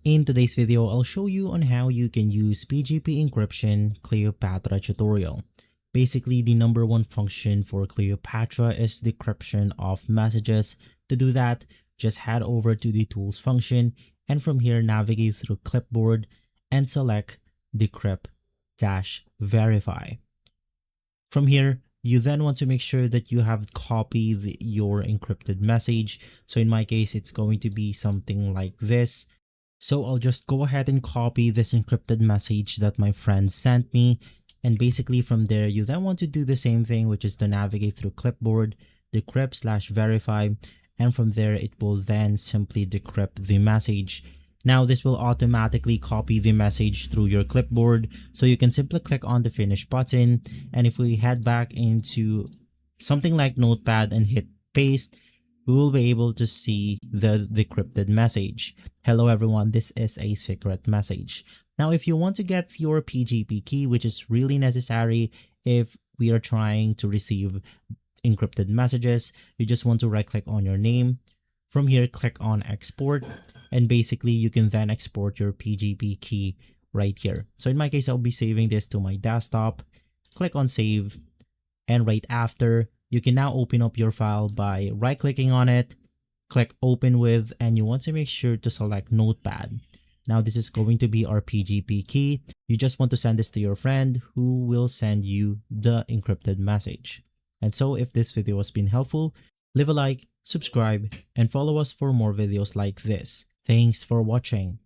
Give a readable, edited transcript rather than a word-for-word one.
In today's video, I'll show you on how you can use PGP encryption Kleopatra tutorial. Basically, the number one function for Kleopatra is decryption of messages. To do that, just head over to the tools function and from here navigate through clipboard and select decrypt-verify. From here, you then want to make sure that you have copied your encrypted message. So in my case, it's going to be something like this. So I'll just go ahead and copy this encrypted message that my friend sent me. And basically from there, you then want to do the same thing, which is to navigate through clipboard, decrypt/verify. And from there, it will then simply decrypt the message. Now this will automatically copy the message through your clipboard. So you can simply click on the finish button. And if we head back into something like Notepad and hit paste, we will be able to see the decrypted message. Hello everyone, this is a secret message. Now if you want to get your PGP key, which is really necessary if we are trying to receive encrypted messages, you just want to right click on your name. From here, click on export, and basically you can then export your PGP key right here. So in my case, I'll be saving this to my desktop. Click on save, and right after, you can now open up your file by right clicking on it, click open with, and you want to make sure to select Notepad. Now this is going to be our PGP key. You just want to send this to your friend who will send you the encrypted message. And so if this video has been helpful, leave a like, subscribe, and follow us for more videos like this. Thanks for watching.